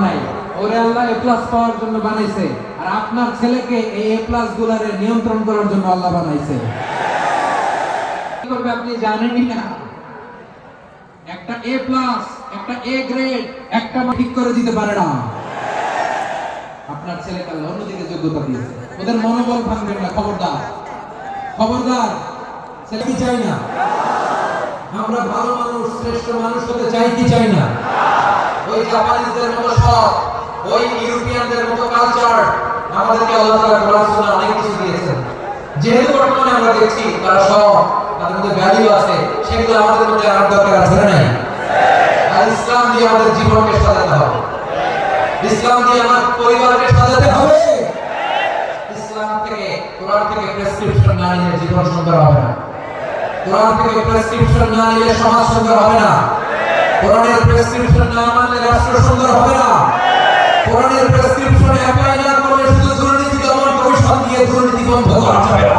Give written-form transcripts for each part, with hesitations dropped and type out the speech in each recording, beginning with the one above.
নাই, ওরে আল্লাহ এ প্লাস পাওয়ার জন্য বানাইছে। আর আপনার ছেলেকে এই এ প্লাস গুলারে নিয়ন্ত্রণ করার জন্য আল্লাহ বানাইছে। কি করবে আপনি জানেনই না। একটা এ প্লাস, একটা এ গ্রেড, একটা ঠিক করে দিতে পারে না। আপনার ছেলেকে আল্লাহ অন্যদিকে যোগ্যতা দিয়েছে। ওদের মনোবল ভাঙবেন না, খবরদার খবরদার। ছেলে কি চাই না? আমরা ভালো মানুষ, শ্রেষ্ঠ মানুষ হতে চাই কি চাই না? ওই জাপানিজদের মতো সব, ওই ইউরোপিয়ানদের মতো কালচার আমাদেরকে আল্লাহ তাআলা কোরআন সুন্নাহ অনেক কিছু দিয়েছেন। যেহেতু বর্তমানে আমরা দেখছি তারা সব, তাদের মধ্যে ভ্যালু আছে, সেগুলো আমাদের মধ্যে আনার দরকার আছে না নাই? আর ইসলাম দিয়ে আমাদের জীবনকে সাজাতে হবে, ইসলাম দিয়ে আমার পরিবারকে সাজাতে হবে। ইসলাম থেকে, কোরআন থেকে প্রেসক্রিপশন না নিলে জীবন সুন্দর হবে না। কোরআন থেকে প্রেসক্রিপশন না নিলে সমাজ সুন্দর হবে না। কোরআনের প্রেসক্রিপশন না মানলে রাষ্ট্র সুন্দর হবে না। কোরআনের প্রেসক্রিপশন অ্যাপ্লাই না করলে শুধু দুর্নীতি দমন কমিশন দিয়ে দুর্নীতি বন্ধ করা যাবে না।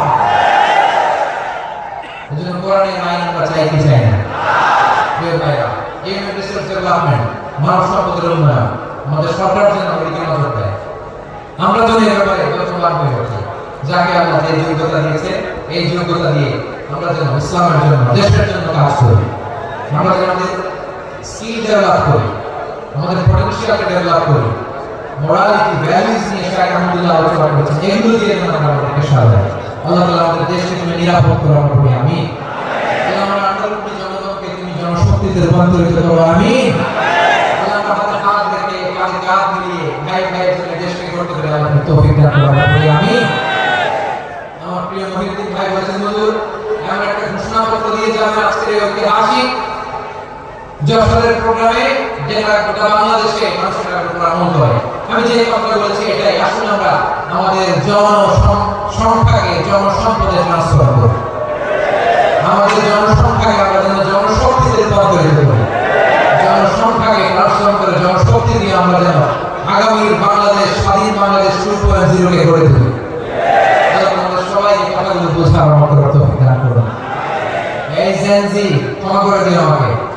এজন্য কোরআনের আইন আমরা চাই কি চাই না? প্রিয় ভাইরা, ইউনিয়ন রিসার্চ ডেভেলপমেন্ট, মানব সম্পদের উন্নয়ন আমাদের সরকার যেন এদিকে নজর দেয়। আমরা যদি এ ব্যাপারে যত্নবান হয়ে উঠি, যাকে আল্লাহ যে যোগ্যতা দিয়েছে, এই যোগ্যতা দিয়ে আমরা যেন ইসলামের জন্য, দেশের জন্য কাজ করি। আমরা যেন আমাদের স্কিল ডেভেলপ করি, আমাদের পটেনশিয়ালকে ডেভেলপ করি, মোরালিটি, ভ্যালুস নিয়ে শায়খ আলহামদুলিল্লাহ আলোচনা করেছেন। এগুলো দিয়ে যেন আমরা আমাদেরকে সাজাই। আল্লাহ তাআলা আমাদের দেশকে তুমি নিরাপদ করো, আমরা বলি আমিন। আল্লাহ আমার আন্দোলনকে, জনগণকে তুমি জনশক্তিতে রূপান্তরিত করো, আমিন। আল্লাহ আমার হাতে হাত রেখে, কাঁধে কাঁধ মিলিয়ে ভাই ভাইয়ের জন্য দেশকে গড়তে পারে আল্লাহ তৌফিক দান করো, আমরা বলি আমিন। আমার প্রিয় মহিউদ্দিন ভাই বলেছেন, হুজুর আমরা একটা ঘোষণাপত্র দিয়ে যাবেন আজকের এই ঐতিহাসিক যশোরের প্রোগ্রামে, যেটা গোটা বাংলাদেশে মানুষের উপর আমল করে। আমি যে কথা বলেছি এটাই, আসুন আমরা আমাদের জনসংখ্যাকে জনসম্পদে ট্রান্সফার করি। আমাদের জনসংখ্যাকে আমরা যেন জনশক্তিতে রূপান্তরিত করি। জনসংখ্যাকে ট্রান্সফার করে জনশক্তি দিয়ে আমরা যেন আগামীর বাংলাদেশ, স্বাধীন বাংলাদেশ 2.0 কে গড়ে তুলি। আমাদের সবাই এই কথাগুলো বোঝার মতো তৌফিক দান করুন। এই জেনজি ক্ষমা করে দিও আমাকে।